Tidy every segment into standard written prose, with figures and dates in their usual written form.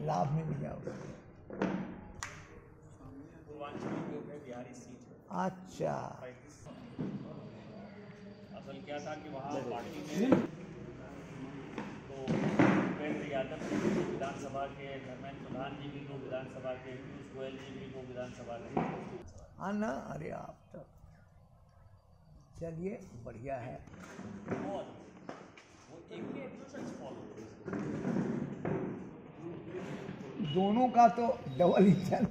लाभ मिल गया उसको। बिहारी सीट है। अच्छा, असल क्या था कि वहाँ पार्टी में तो उपेंद्र यादव जी भी विधानसभा के, धर्मेंद्र प्रधान जी भी लोग विधानसभा के, पीयूष गोयल जी भी लोग विधानसभा के। हाँ ना, अरे आप तो चलिए बढ़िया है। और वो एक ही अप्रोच फॉलो दोनों का तो डबल ही चल।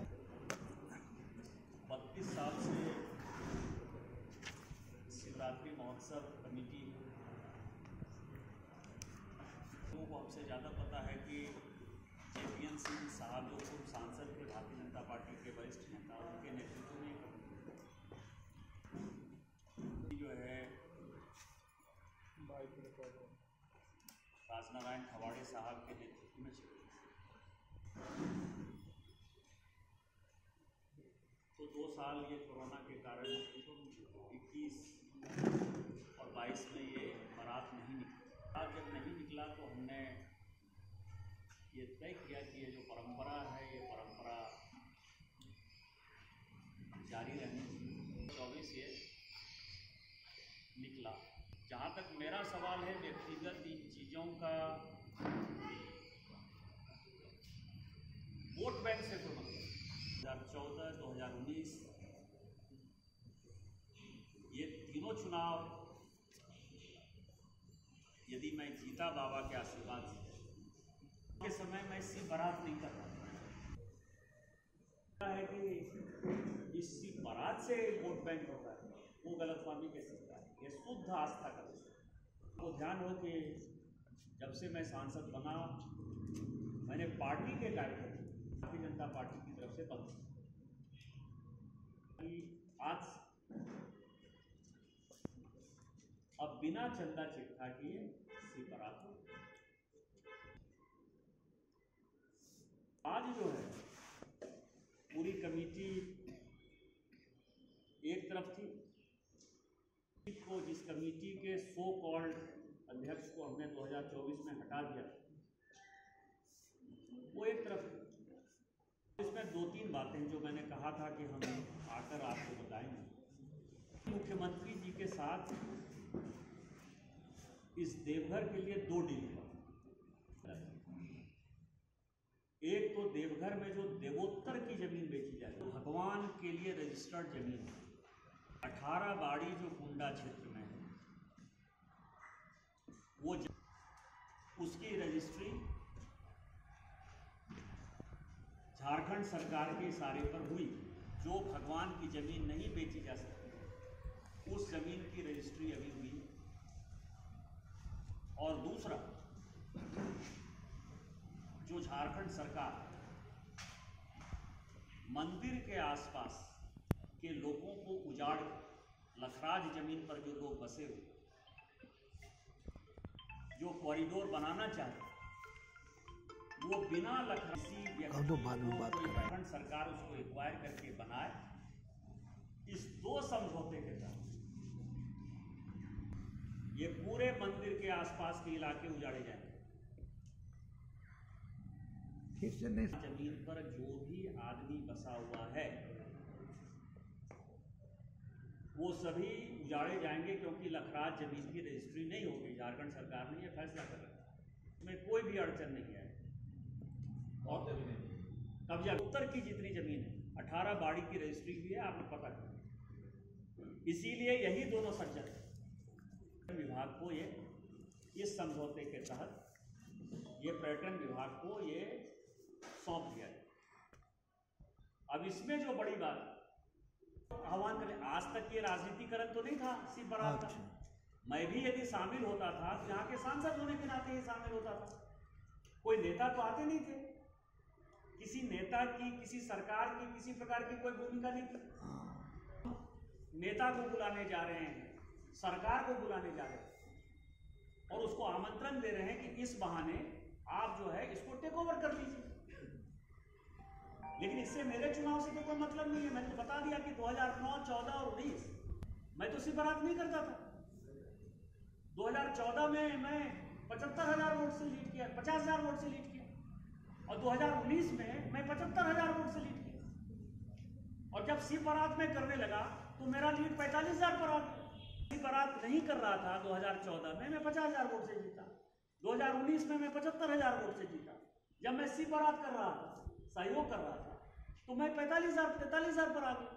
32 साल से शिवरात्रि महोत्सव कमेटी लोगों को हमसे ज़्यादा पता है कि JPN सिंह साहब जो पूर्व सांसद थे, भारतीय जनता पार्टी के वरिष्ठ नेता, उनके नेतृत्व में जो है राजनारायण खवाड़े साहब के नेतृत्व में चली। तो 2 साल ये कोरोना के कारण 21 और 22 में ये बारात नहीं निकला। आज जब नहीं निकला तो हमने ये तय किया कि ये जो परंपरा है, ये परंपरा जारी रहनी चाहिए। 24 ये निकला। जहाँ तक मेरा सवाल है, व्यक्तिगत इन चीज़ों का वोट बैंक से कोई मतलब 2014, 2019 ये तीनों चुनाव यदि मैं जीता बाबा के आशीर्वाद से, के समय मैं सिर्फ बारात नहीं कर रहा है कि इस बारात से वोट बैंक होता है, वो गलतफहमी के शिकार है। ये शुद्ध आस्था का विषय। तो ध्यान हो कि जब से मैं सांसद बना, मैंने पार्टी के कार्यक्रम भारतीय जनता पार्टी की तरफ से बंद कि आज अब बिना चंदा चिट्ठा किए बारात हो। आज जो है पूरी कमेटी एक तरफ थी, को जिस कमेटी के सो कॉल्ड अध्यक्ष को हमने 2024 में हटा दिया, वो एक तरफ। इसमें 2-3 बातें जो मैंने कहा था कि हम आकर आपको बताएंगे। मुख्यमंत्री जी के साथ इस देवघर के लिए 2 डील हुआ। एक तो देवघर में जो देवोत्तर की जमीन बेची जाए, तो भगवान के लिए रजिस्टर्ड जमीन 18 बाड़ी जो कुंडा क्षेत्र में है, वो उसकी रजिस्ट्री झारखंड सरकार के इशारे पर हुई। जो भगवान की जमीन नहीं बेची जा सकती, उस जमीन की रजिस्ट्री अभी हुई। और दूसरा, जो झारखंड सरकार मंदिर के आसपास के लोगों को उजाड़, लखराज जमीन पर जो लोग बसे हुए, जो कॉरिडोर बनाना चाहते, वो बिना लखराजी झारखंड सरकार उसको एक्वायर करके बनाए। इस 2 समझौते के तहत ये पूरे मंदिर के आसपास के इलाके उजाड़े जाएंगे। जमीन पर जो भी आदमी बसा हुआ है वो सभी उजाड़े जाएंगे, क्योंकि लखराज जमीन की रजिस्ट्री नहीं होगी। झारखंड सरकार ने यह फैसला कर रखा है, इसमें कोई भी अड़चन नहीं है। और कब्जा उत्तर की जितनी जमीन है, 18 बाड़ी की रजिस्ट्री भी है, आपने पता कर। इसीलिए यही दोनों सज्जन विभाग को ये इस समझौते के तहत ये पर्यटन विभाग को ये सौंप दिया है। अब इसमें जो बड़ी बात आह्वान करें, आज तक ये राजनीतिकरण तो नहीं था सिर्फ बारात का। मैं भी यदि शामिल होता था तो यहाँ के सांसद होने के नाते ही शामिल होता था। कोई नेता तो आते नहीं थे, किसी नेता की, किसी सरकार की किसी प्रकार की कोई भूमिका नहीं थी। नेता को बुलाने जा रहे हैं, सरकार को बुलाने जा रहे हैं और उसको आमंत्रण दे रहे हैं कि इस बहाने आप जो है इसको टेक ओवर कर लीजिए। लेकिन इससे मेरे चुनाव से तो कोई मतलब नहीं है। मैंने तो बता दिया कि 2009, 14 और 19 मैं तो सिर्फ बारात नहीं करता था। 2014 में मैं 75,000 वोट से लीड किया, 50,000 वोट से लीड किया। और 2019 में मैं 75,000 वोट से लीड किया, और जब सी बारात में करने लगा तो मेरा लीड 45,000 पर आ गया। सी बारात नहीं कर रहा था 2014 में, मैं 50,000 वोट से जीता। 2019 में मैं 75,000 वोट से जीता। जब मैं सी बारात कर रहा था, सहयोग कर रहा था, तो मैं 43,000 पर आ गया।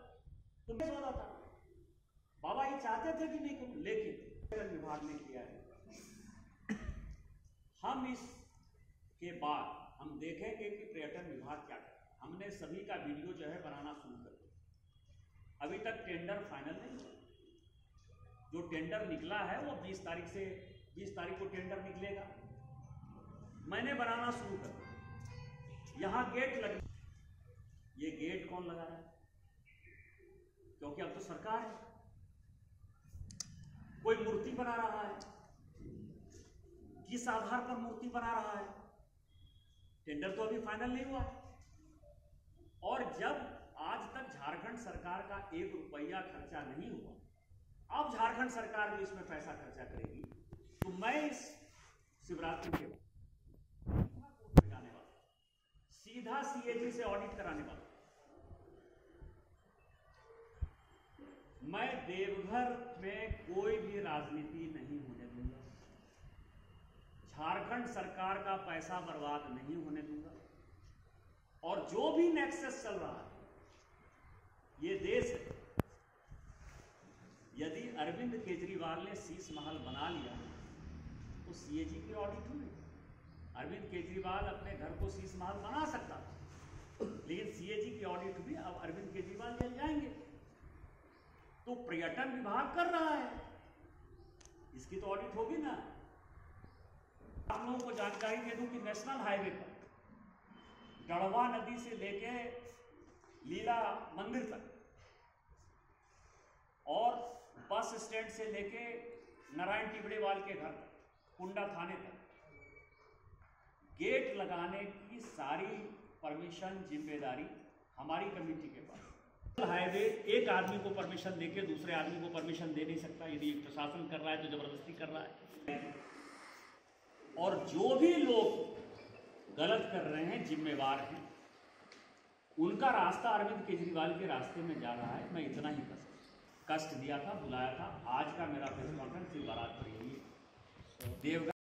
तो मैं सोचा था बाबा ये चाहते थे कि नहीं करूं, लेकिन पर्यटन विभाग ने किया है। हम इसके बाद हम देखेंगे कि पर्यटन विभाग क्या करे। हमने सभी का वीडियो जो है बनाना शुरू कर दिया। अभी तक टेंडर फाइनल नहीं हुआ। जो टेंडर निकला है वो 20 तारीख को टेंडर निकलेगा। मैंने बनाना शुरू कर दिया। यहाँ गेट लग, ये गेट कौन लगा रहा है? क्योंकि अब तो सरकार है। कोई मूर्ति बना रहा है, किस आधार पर मूर्ति बना रहा है? टेंडर तो अभी फाइनल नहीं हुआ। और जब आज तक झारखंड सरकार का 1 रुपया खर्चा नहीं हुआ, अब झारखंड सरकार भी इसमें पैसा खर्चा करेगी, तो मैं इस शिवरात्रि के बाद जाने वाला, सीधा सीएजी से ऑडिट कराने वाला। मैं देवघर में कोई भी राजनीति नहीं होने दूंगा। झारखंड सरकार का पैसा बर्बाद नहीं होने दूंगा। और जो भी नेक्सस चल रहा है, ये देश है। यदि अरविंद केजरीवाल ने शीश महल बना लिया तो सीएजी की ऑडिट हुई। अरविंद केजरीवाल अपने घर को शीश महल बना सकता था, लेकिन सीएजी की ऑडिट हुई। अब अरविंद केजरीवाल जेल जाएंगे। तो पर्यटन विभाग कर रहा है, इसकी तो ऑडिट होगी ना। आप लोगों को जानकारी दे दूं कि नेशनल हाईवे पर गढ़वा नदी से लेके लीला मंदिर तक और बस स्टैंड से लेके नारायण टिबड़ेवाल के घर तक, कुंडा थाने तक गेट लगाने की सारी परमिशन जिम्मेदारी हमारी कमेटी के पास। हाईवे एक आदमी को परमिशन देके दूसरे आदमी को परमिशन दे नहीं सकता। यदि प्रशासन कर रहा है तो जबरदस्ती कर रहा है। और जो भी लोग गलत कर रहे हैं जिम्मेवार हैं। उनका रास्ता अरविंद केजरीवाल के रास्ते में जा रहा है। मैं इतना ही कष्ट दिया था, बुलाया था। आज का मेरा प्रेस कॉन्फ्रेंस बारात पर यही है। देवघर